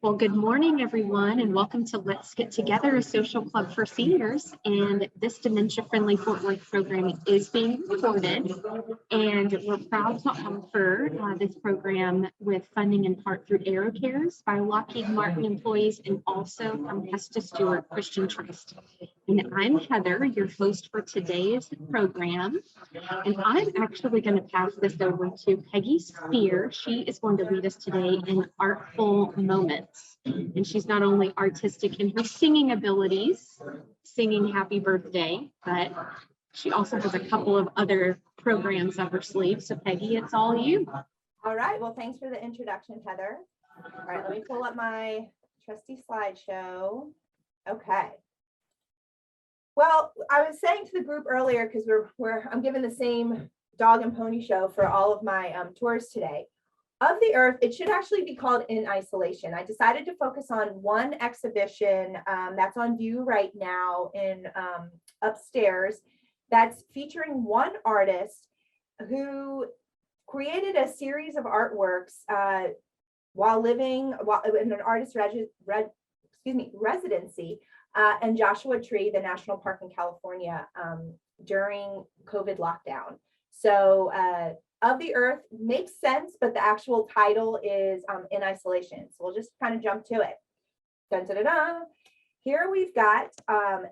Well, good morning, everyone, and welcome to Let's Get Together, a social club for seniors. And this Dementia Friendly Fort Worth program is being recorded, and we're proud to offer this program with funding in part through AeroCares by Lockheed Martin employees and also from Hesta Stewart Christian Trust. And I'm Heather, your host for today's program. And I'm actually going to pass this over to Peggy Spear. She is going to lead us today in Artful Moments. And she's not only artistic in her singing abilities, singing Happy Birthday, but she also has a couple of other programs up her sleeve. So Peggy, it's all you. All right, well, thanks for the introduction, Heather. All right, let me pull up my trusty slideshow. Okay. Well, I was saying to the group earlier, because I'm giving the same dog and pony show for all of my tours today. Of the Earth, it should actually be called In Isolation. I decided to focus on one exhibition that's on view right now in upstairs that's featuring one artist who created a series of artworks while in an artist residency in Joshua Tree, the national park in California, during COVID lockdown. So Of the Earth makes sense, but the actual title is In Isolation. So we'll just kind of jump to it. Dun, dun, dun, dun. Here we've got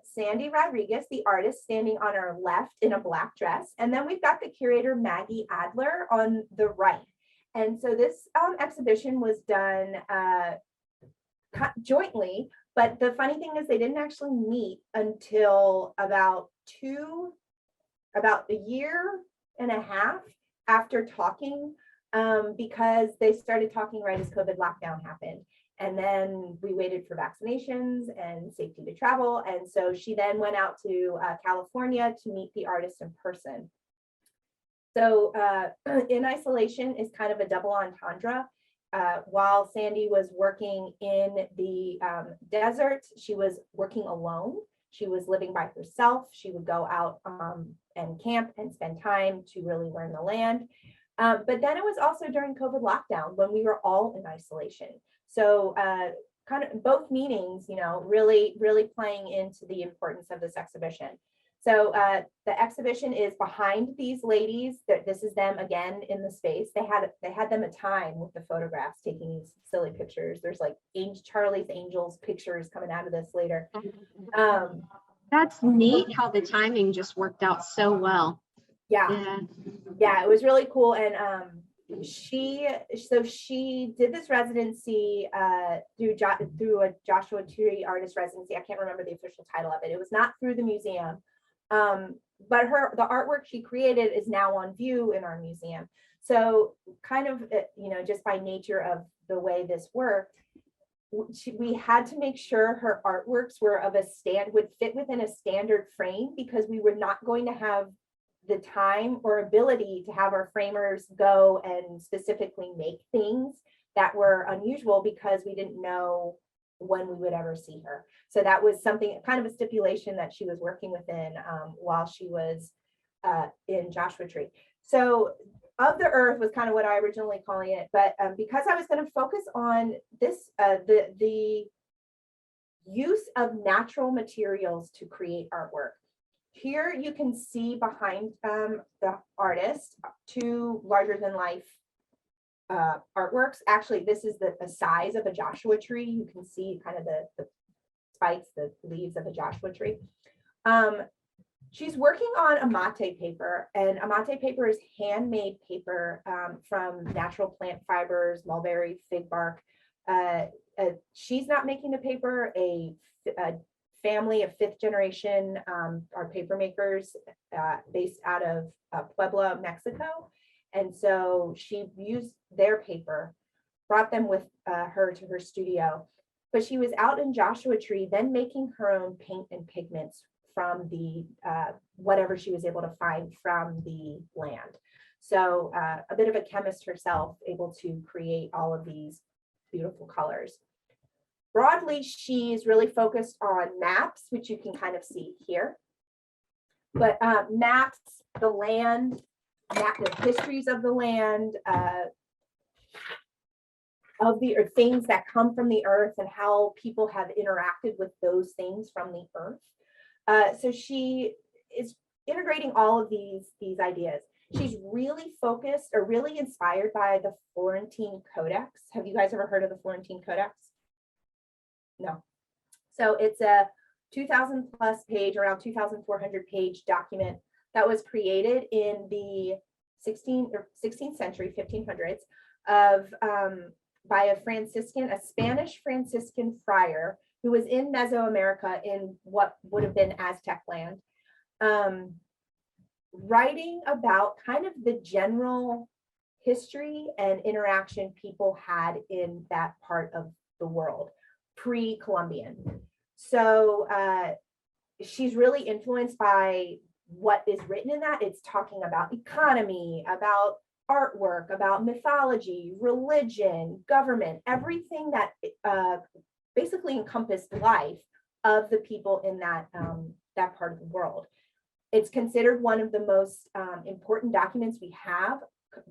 Sandy Rodriguez, the artist, standing on our left in a black dress. And then we've got the curator, Maggie Adler, on the right. And so this exhibition was done jointly, but the funny thing is they didn't actually meet until about a year and a half after talking, because they started talking right as COVID lockdown happened. And then we waited for vaccinations and safety to travel. And so she then went out to California to meet the artist in person. So In Isolation is kind of a double entendre. While Sandy was working in the desert, she was working alone. She was living by herself. She would go out and camp and spend time to really learn the land. But then it was also during COVID lockdown when we were all in isolation. So kind of both meanings, really playing into the importance of this exhibition. So the exhibition is behind these ladies. This is them again in the space. They had them a time with the photographs, taking these silly pictures. There's like Charlie's Angels pictures coming out of this later. That's neat how the timing just worked out so well. Yeah, it was really cool. And she did this residency through a Joshua Tree artist residency. I can't remember the official title of it. It was not through the museum. But the artwork she created is now on view in our museum. So kind of, just by nature of the way this worked, we had to make sure her artworks were would fit within a standard frame, because we were not going to have the time or ability to have our framers go and specifically make things that were unusual, because we didn't know when we would ever see her. So that was something, kind of a stipulation that she was working within while she was in Joshua Tree. So Of the Earth was kind of what I originally calling it, but because I was going to focus on this, the use of natural materials to create artwork. Here you can see behind the artist two larger than life artworks. Actually, this is the size of a Joshua tree. You can see kind of the spikes, the leaves of a Joshua tree. She's working on amate paper, and amate paper is handmade paper from natural plant fibers, mulberry, fig bark. She's not making the paper. A family of 5th generation are paper makers based out of Puebla, Mexico. And so she used their paper, brought them with her to her studio. But she was out in Joshua Tree, then making her own paint and pigments from the whatever she was able to find from the land. So a bit of a chemist herself, able to create all of these beautiful colors. Broadly, she's really focused on maps, which you can kind of see here. But maps, the land, the histories of the land, of the or things that come from the earth and how people have interacted with those things from the earth. So she is integrating all of these ideas. She's really focused or really inspired by the Florentine Codex. Have you guys ever heard of the Florentine Codex? No. So it's a 2,000 plus page, around 2,400 page document that was created in the 16th century, 1500s, of by a Spanish Franciscan friar who was in Mesoamerica in what would have been Aztec land, writing about kind of the general history and interaction people had in that part of the world, pre-Columbian. So she's really influenced by what is written in that. It's talking about economy, about artwork, about mythology, religion, government, everything that basically encompassed life of the people in that that part of the world. It's considered one of the most important documents we have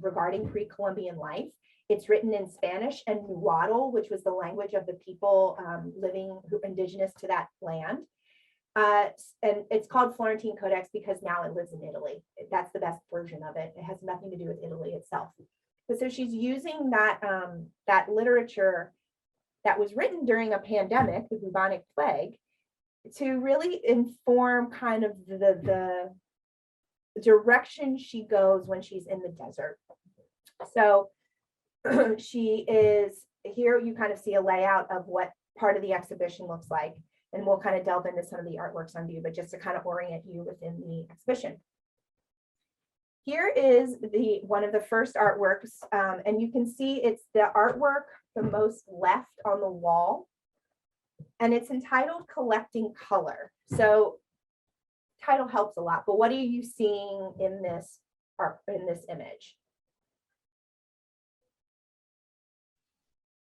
regarding pre-Columbian life. It's written in Spanish and Nahuatl, which was the language of the people living indigenous to that land. And it's called Florentine Codex because now it lives in Italy. That's the best version of it. It has nothing to do with Italy itself. But so she's using that that literature that was written during a pandemic, the bubonic plague, to really inform kind of the direction she goes when she's in the desert. So she is here. You kind of see a layout of what part of the exhibition looks like. And we'll kind of delve into some of the artworks on view, but just to kind of orient you within the exhibition. Here is one of the first artworks, and you can see it's the artwork the most left on the wall, and it's entitled Collecting Color. So title helps a lot, but what are you seeing in this art, in this image?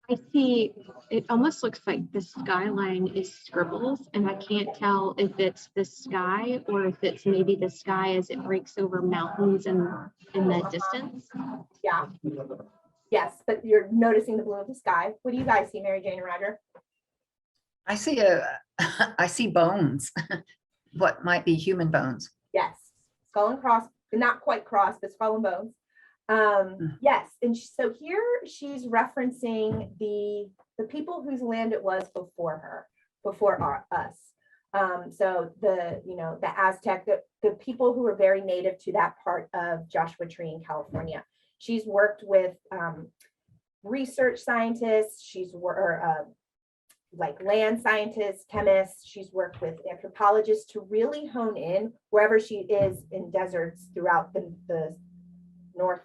I see, it almost looks like the skyline is scribbles, and I can't tell if it's the sky or if it's maybe the sky as it breaks over mountains in the distance. Yeah. Yes, but you're noticing the blue of the sky. What do you guys see, Mary Jane and Roger? I see bones, what might be human bones. Yes, skull and cross, not quite cross, but skull and bones. Yes, and so here she's referencing the people whose land it was before her, before us. So the Aztec, the people who were very native to that part of Joshua Tree in California. She's worked with research scientists. She's like land scientists, chemists. She's worked with anthropologists to really hone in wherever she is in deserts throughout the north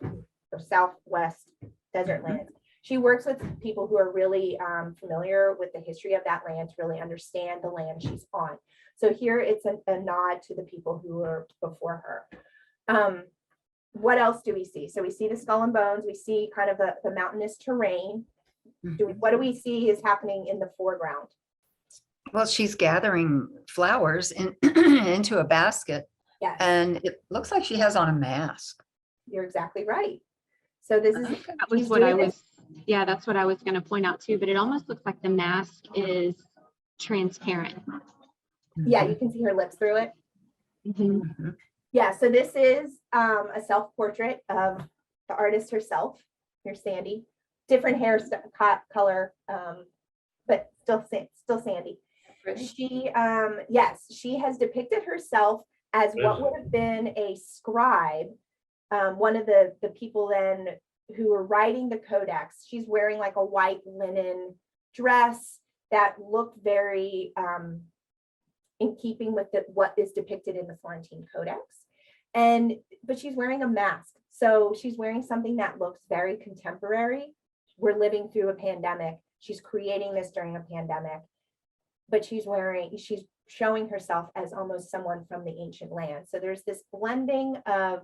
or southwest desert lands. She works with people who are really familiar with the history of that land to really understand the land she's on. So here it's a nod to the people who were before her. What else do we see? So we see the skull and bones. We see kind of the mountainous terrain. What do we see is happening in the foreground? Well, she's gathering flowers into a basket. Yes. And it looks like she has on a mask. You're exactly right. So this is that was what I was, yeah, that's what I was going to point out too, but it almost looks like the mask is transparent. Yeah, you can see her lips through it. Mm-hmm. Yeah, so this is a self-portrait of the artist herself. Here's Sandy. Different hair color, but still Sandy. She, yes, she has depicted herself as what would have been a scribe. One of the people then who were writing the codex. She's wearing like a white linen dress that looked very in keeping with what is depicted in the Florentine Codex. But she's wearing a mask. So she's wearing something that looks very contemporary. We're living through a pandemic. She's creating this during a pandemic, but she's showing herself as almost someone from the ancient land. So there's this blending of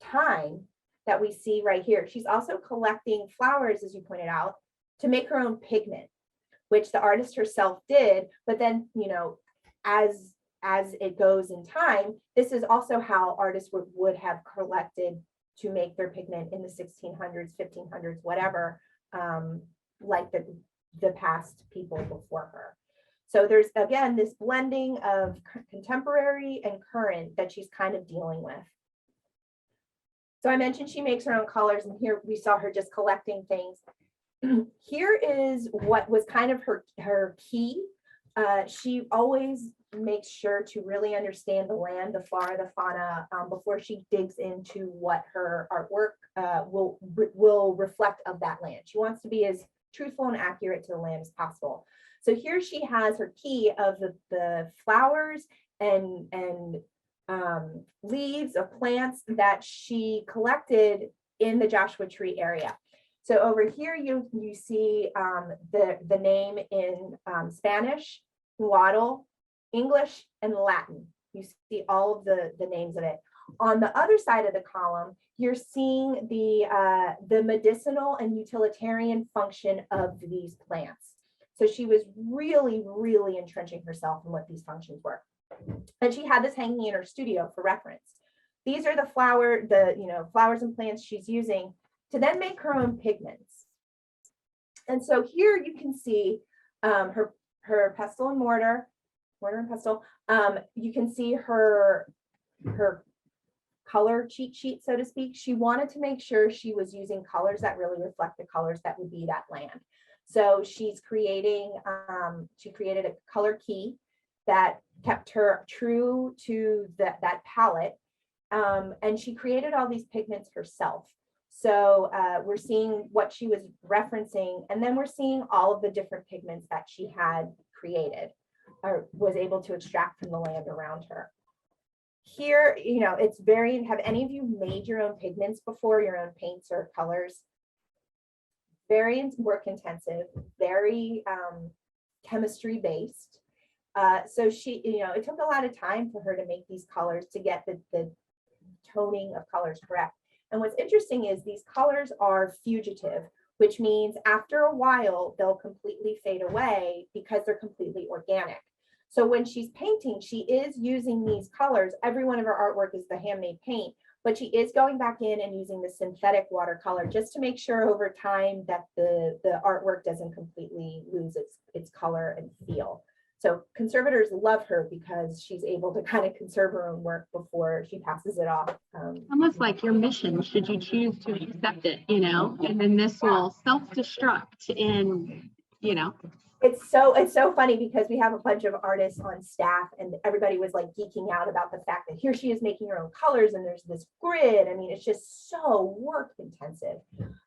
time that we see right here. She's also collecting flowers, as you pointed out, to make her own pigment, which the artist herself did. But then, as it goes in time, this is also how artists would have collected to make their pigment in the 1600s, 1500s, whatever, like the past people before her. So there's, again, this blending of contemporary and current that she's kind of dealing with. So I mentioned she makes her own colors, and here we saw her just collecting things. Here is what was kind of her key. She always makes sure to really understand the land, the flora, the fauna, before she digs into what her artwork will reflect of that land. She wants to be as truthful and accurate to the land as possible. So here she has her key of the flowers and leaves of plants that she collected in the Joshua Tree area. So over here you see the name in Spanish, Nahuatl, English, and Latin. You see all of the names of it. On the other side of the column, you're seeing the medicinal and utilitarian function of these plants. So she was really, really entrenching herself in what these functions were. And she had this hanging in her studio for reference. These are the flowers and plants she's using to then make her own pigments. And so here you can see her pestle and mortar and pestle. You can see her color cheat sheet, so to speak. She wanted to make sure she was using colors that really reflect the colors that would be that land. So she's creating, she created a color key that kept her true to that palette. And she created all these pigments herself. So we're seeing what she was referencing, and then we're seeing all of the different pigments that she had created or was able to extract from the land around her. Here, it's very, have any of you made your own pigments before, your own paints or colors? Very work intensive, very chemistry based. So she, it took a lot of time for her to make these colors to get the toning of colors correct. And what's interesting is these colors are fugitive, which means after a while, they'll completely fade away because they're completely organic. So when she's painting, she is using these colors. Every one of her artwork is the handmade paint, but she is going back in and using the synthetic watercolor just to make sure over time that the artwork doesn't completely lose its color and feel. So conservators love her because she's able to kind of conserve her own work before she passes it off. Almost like your mission, should you choose to accept it, and then this will self-destruct in, It's so funny because we have a bunch of artists on staff and everybody was like geeking out about the fact that here she is making her own colors and there's this grid. I mean, it's just so work intensive.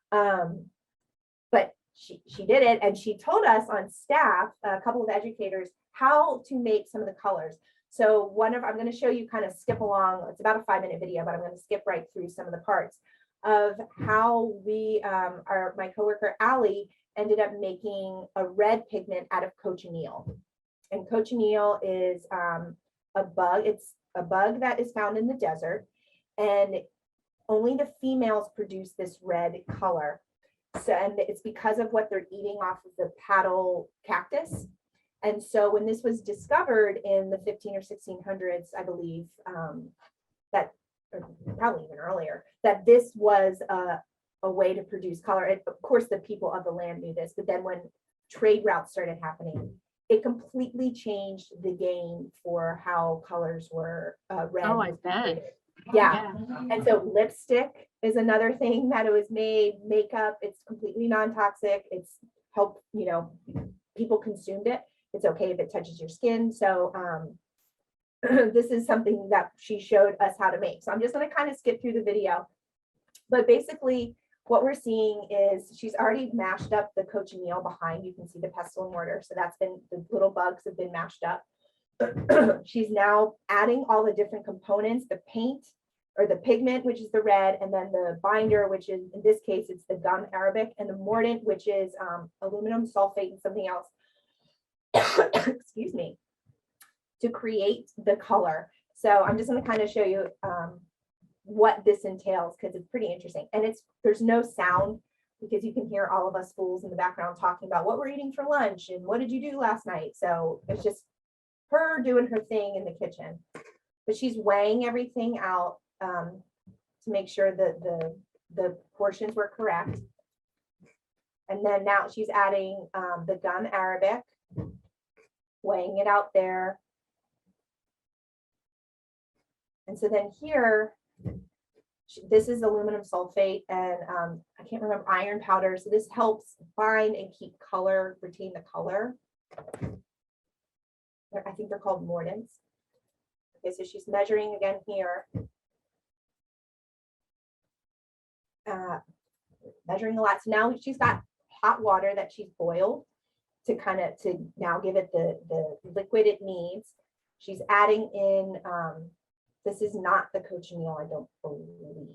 But she did it, and she told us on staff, a couple of educators, how to make some of the colors. So I'm going to show you, kind of skip along. It's about a 5-minute video, but I'm going to skip right through some of the parts of how my coworker Allie ended up making a red pigment out of cochineal. And cochineal is a bug. It's a bug that is found in the desert, and only the females produce this red color. So, and it's because of what they're eating off of the paddle cactus. And so when this was discovered in the 15 or 1600s, I believe, that, or probably even earlier, that this was a way to produce color. And of course, the people of the land knew this, but then when trade routes started happening, it completely changed the game for how colors were read. Oh, I bet. Yeah. And so lipstick is another thing that it was made. Makeup, it's completely non-toxic. It's helped, people consumed it. It's okay if it touches your skin. So this is something that she showed us how to make. So I'm just going to kind of skip through the video. But basically, what we're seeing is she's already mashed up the cochineal behind. You can see the pestle and mortar. So that's been, the little bugs have been mashed up. She's now adding all the different components, the paint or the pigment, which is the red, and then the binder, which is, in this case, it's the gum arabic, and the mordant, which is aluminum sulfate and something else. Excuse me, to create the color. So I'm just going to kind of show you what this entails, because it's pretty interesting. And there's no sound, because you can hear all of us fools in the background talking about what we're eating for lunch and what did you do last night. So it's just her doing her thing in the kitchen, but she's weighing everything out. to make sure that the portions were correct. And then now she's adding the gum Arabic, weighing it out there. And so then here, this is aluminum sulfate and I can't remember, iron powder. So this helps bind and keep color, retain the color. I think they're called mordants. Okay, so she's measuring again here. Measuring a lot. So now she's got hot water that she's boiled to now give it the liquid it needs. She's adding in, this is not the cochineal, I don't believe.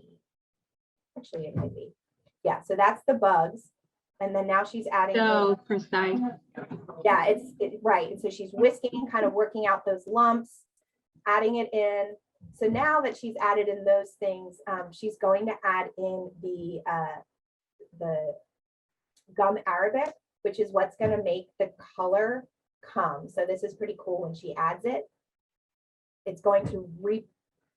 Actually, it might be. Yeah, so that's the bugs. And then now she's adding. So precise. Yeah, it's right. And so she's whisking, kind of working out those lumps, adding it in. So now that she's added in those things, she's going to add in the gum Arabic, which is what's going to make the color come. So this is pretty cool when she adds it. It's going to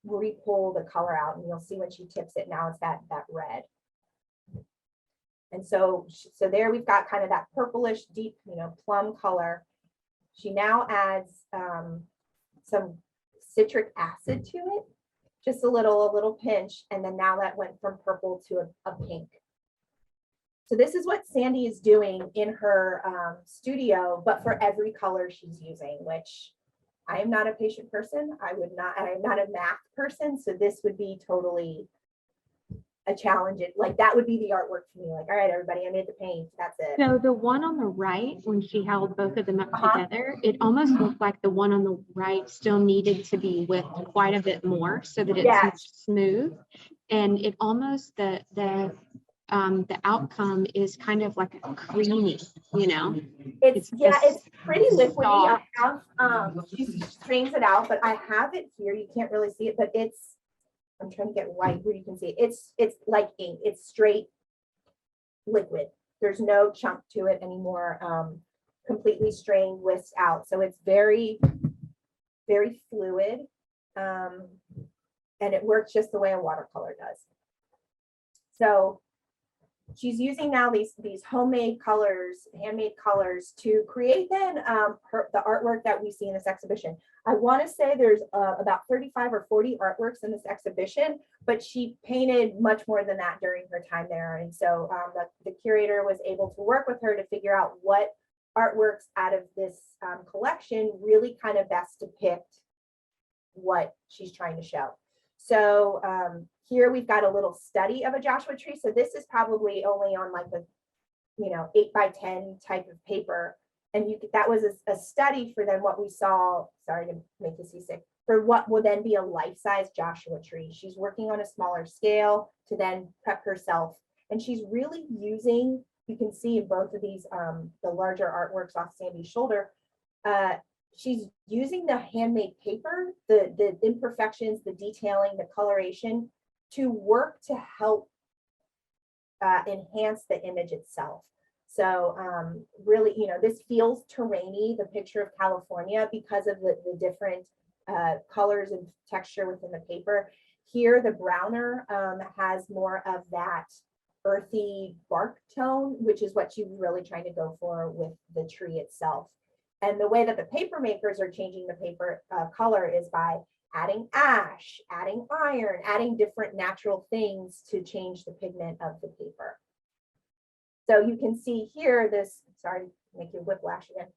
re-pull the color out, and you'll see when she tips it, now it's that red. And so there we've got kind of that purplish deep, plum color. She now adds some citric acid to it, just a little pinch, and then now that went from purple to a pink. So this is what Sandy is doing in her studio, but for every color she's using, which I am not a patient person. I am not a math person. So this would be totally a challenge. Like that would be the artwork for me. Like, all right, everybody, I made the paint. That's it. So the one on the right, when she held both of them up together, it almost looked like the one on the right still needed to be whipped quite a bit more so that it's smooth. And it almost, the outcome is kind of like a creamy, It's pretty liquidy. I have she strains it out, but I have it here. You can't really see it, but I'm trying to get white where you can see it. It's like ink. It's straight liquid. There's no chunk to it anymore. Completely strained, whisked out. So it's very, very fluid. And it works just the way a watercolor does. So she's using now these homemade colors, handmade colors to create then the artwork that we see in this exhibition. I want to say there's about 35 or 40 artworks in this exhibition, but she painted much more than that during her time there. And so the curator was able to work with her to figure out what artworks out of this collection really kind of best depict what she's trying to show. So here we've got a little study of a Joshua tree. So this is probably only on like the, 8x10 type of paper. And that was a study for then what we saw, sorry to make you seasick, for what will then be a life-size Joshua tree. She's working on a smaller scale to then prep herself. And she's really using, you can see in both of these, the larger artworks off Sandy's shoulder, she's using the handmade paper, the imperfections, the detailing, the coloration to work to help enhance the image itself. So really, this feels terrainy, the picture of California, because of the different colors and texture within the paper. Here, the browner has more of that earthy bark tone, which is what she's really trying to go for with the tree itself. And the way that the paper makers are changing the paper color is by adding ash, adding iron, adding different natural things to change the pigment of the paper. So you can see here this, sorry to make you whiplash again,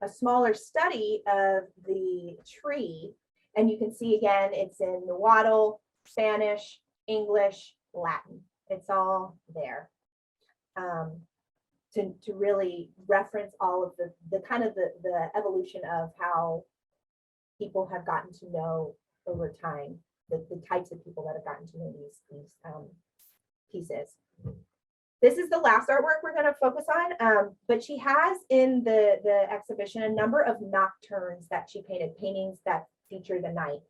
a smaller study of the tree. And you can see again, it's in Nahuatl, Spanish, English, Latin. It's all there. To really reference all of the kind of the evolution of how people have gotten to know over time, the types of people that have gotten to know these pieces. This is the last artwork we're going to focus on, but she has in the exhibition a number of nocturnes that she painted, paintings that feature the night.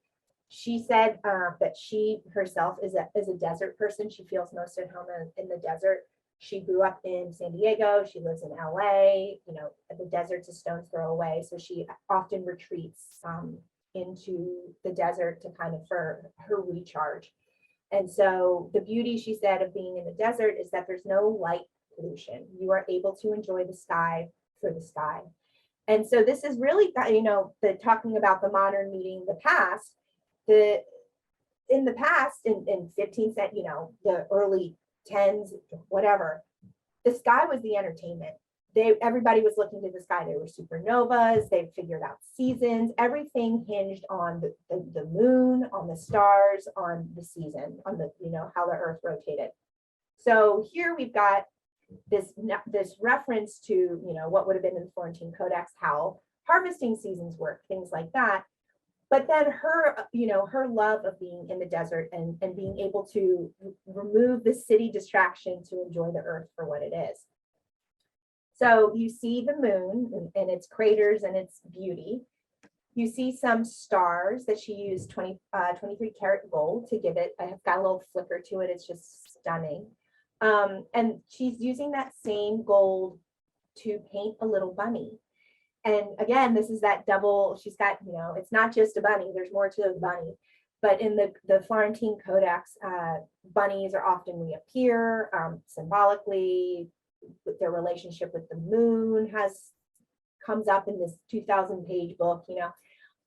She said that she herself is a desert person. She feels most at home in the desert. She grew up in San Diego. She lives in LA. The desert's a stone's throw away. So she often retreats into the desert to kind of for her recharge. And so the beauty, she said, of being in the desert is that there's no light pollution. You are able to enjoy the sky for the sky. And so this is really, the talking about the modern meeting the past, in the past, in 15th century, the early 10s, whatever, the sky was the entertainment. Everybody was looking to the sky. There were supernovas, they figured out seasons, everything hinged on the moon, on the stars, on the season, on the, how the earth rotated. So here we've got this reference to, what would have been in the Florentine Codex, how harvesting seasons work, things like that. But then her love of being in the desert and being able to remove the city distraction to enjoy the earth for what it is. So you see the moon and its craters and its beauty. You see some stars that she used 23 karat gold to give it. I have got a little flicker to it. It's just stunning. And she's using that same gold to paint a little bunny. And again, this is that double, she's got, it's not just a bunny, there's more to the bunny. But in the Florentine Codex, bunnies are often reappear symbolically. With their relationship with the moon comes up in this 2,000-page book,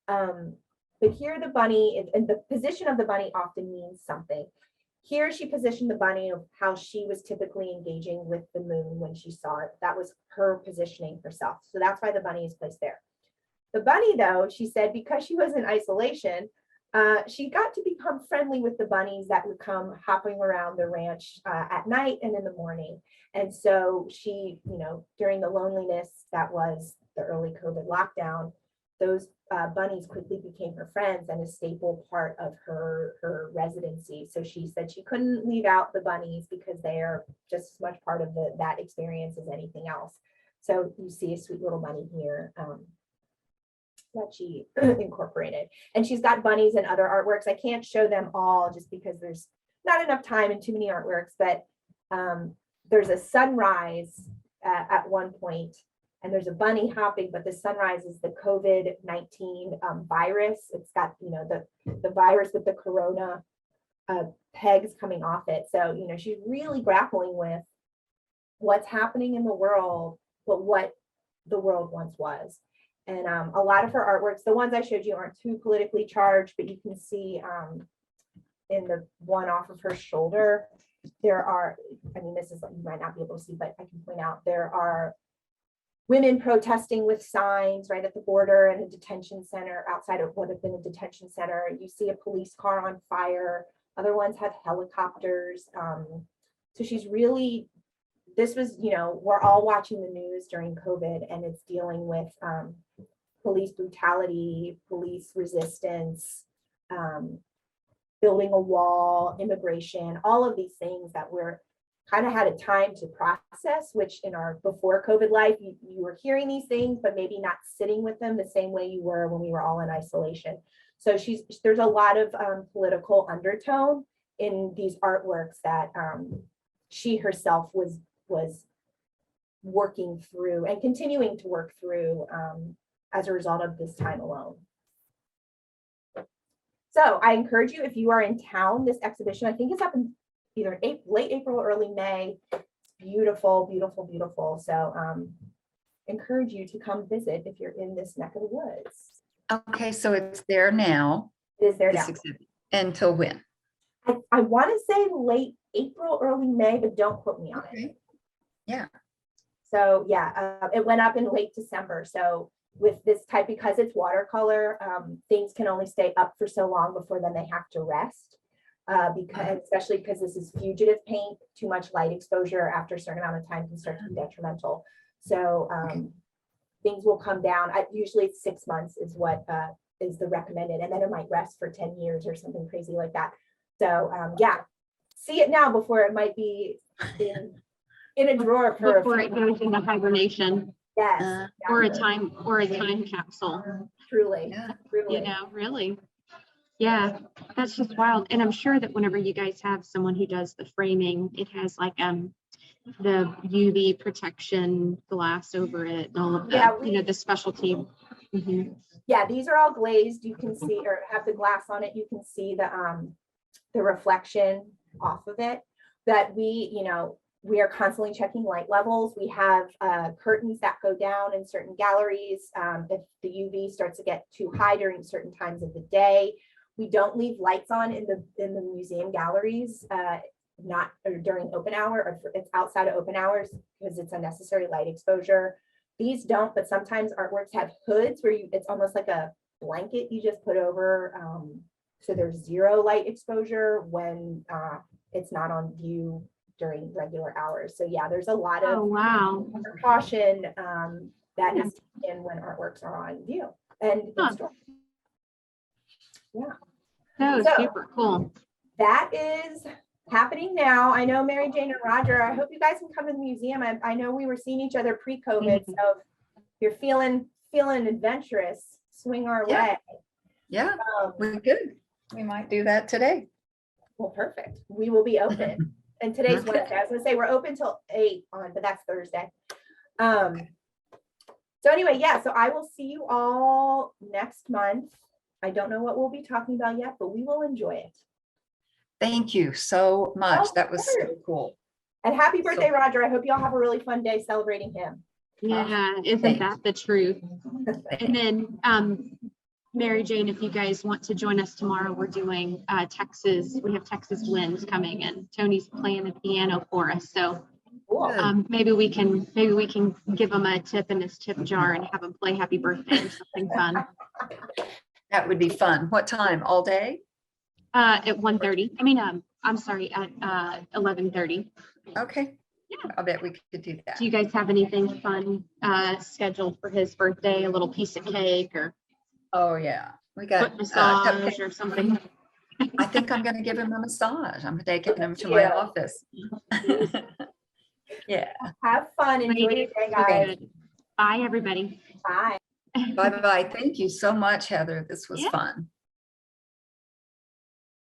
but here the bunny, and the position of the bunny often means something. Here she positioned the bunny of how she was typically engaging with the moon when she saw it. That was her positioning herself. So that's why the bunny is placed there. The bunny, though, she said, because she was in isolation, she got to become friendly with the bunnies that would come hopping around the ranch at night and in the morning. And so she, during the loneliness that was the early COVID lockdown, those bunnies quickly became her friends and a staple part of her residency. So she said she couldn't leave out the bunnies because they are just as much part of that experience as anything else. So you see a sweet little bunny here that she incorporated. And she's got bunnies and other artworks. I can't show them all just because there's not enough time and too many artworks, but there's a sunrise at one point, and there's a bunny hopping, but the sunrise is the COVID-19 virus. It's got, the virus with the corona pegs coming off it. So, she's really grappling with what's happening in the world, but what the world once was. And a lot of her artworks, the ones I showed you aren't too politically charged, but you can see in the one off of her shoulder, there are, this is, you might not be able to see, but I can point out, there are women protesting with signs right at the border and a detention center outside of what had been a detention center. You see a police car on fire. Other ones have helicopters. So she's really, this was, we're all watching the news during COVID, and it's dealing with police brutality, police resistance, building a wall, immigration, all of these things that we're kind of had a time to process, which in our before COVID life, you were hearing these things, but maybe not sitting with them the same way you were when we were all in isolation. So there's a lot of political undertone in these artworks that she herself was working through and continuing to work through as a result of this time alone. So I encourage you, if you are in town, this exhibition, I think it's up in either late April or early May. It's beautiful, beautiful, beautiful. So encourage you to come visit if you're in this neck of the woods. Okay, so it's there now. It is there now. Exhibit. Until when? I want to say late April, early May, but don't quote me on it. Yeah. So yeah, it went up in late December. So with this type, because it's watercolor, things can only stay up for so long before then they have to rest. Especially because this is fugitive paint, too much light exposure after a certain amount of time can start to be detrimental. So things will come down. Usually it's 6 months is what is the recommended, and then it might rest for 10 years or something crazy like that. So yeah, see it now before it might be in a drawer for before it goes into hibernation. Yes, or a time capsule. Truly, truly. Really. Yeah, that's just wild. And I'm sure that whenever you guys have someone who does the framing, it has like the UV protection glass over it and all of that, the specialty. Mm-hmm. Yeah, these are all glazed. You can see, or have the glass on it. You can see the the reflection off of it, that we are constantly checking light levels. We have curtains that go down in certain galleries. If the UV starts to get too high during certain times of the day, we don't leave lights on in the museum galleries, not or during open hour, or it's outside of open hours because it's unnecessary light exposure. These don't, but sometimes artworks have hoods where it's almost like a blanket you just put over, so there's zero light exposure when it's not on view during regular hours. So yeah, there's a lot Oh, of wow. precaution that is taken when artworks are on view and in Huh. store. Yeah, So So- super cool. that is happening now. I know Mary Jane and Roger, I hope you guys can come to the museum. I know we were seeing each other pre-COVID, so if you're feeling adventurous, swing our Yeah. way. Yeah, Um, we good. We might do that today. Well, perfect. We will be open. And today's Okay. Wednesday. I was gonna say we're open till 8 on, but that's Thursday. So anyway, yeah, so I will see you all next month. I don't know what we'll be talking about yet, but we will enjoy it. Thank you so much. Of That was so course. cool. And happy birthday, Roger. I hope you all have a really fun day celebrating him. Yeah, isn't thanks. that the truth? And then, Mary Jane, if you guys want to join us tomorrow, we're doing Texas. We have Texas winds coming in. Tony's playing the piano for us. So Cool. Good. maybe we can give him a tip in his tip jar and have him play happy birthday or something fun. That would be fun. What time? All day? At 1:30. I mean, I'm sorry, at 11:30. Okay. Yeah. I bet we could do that. Do you guys have anything fun scheduled for his birthday? A little piece of cake or Oh, yeah. We got foot massage or something? I think I'm going to give him a massage. I'm taking him to Yeah. my office. Yeah. Have fun. Enjoy your day, guys. Good. Bye, everybody. Bye. Bye-bye. Thank you so much, Heather. This was Yeah. fun.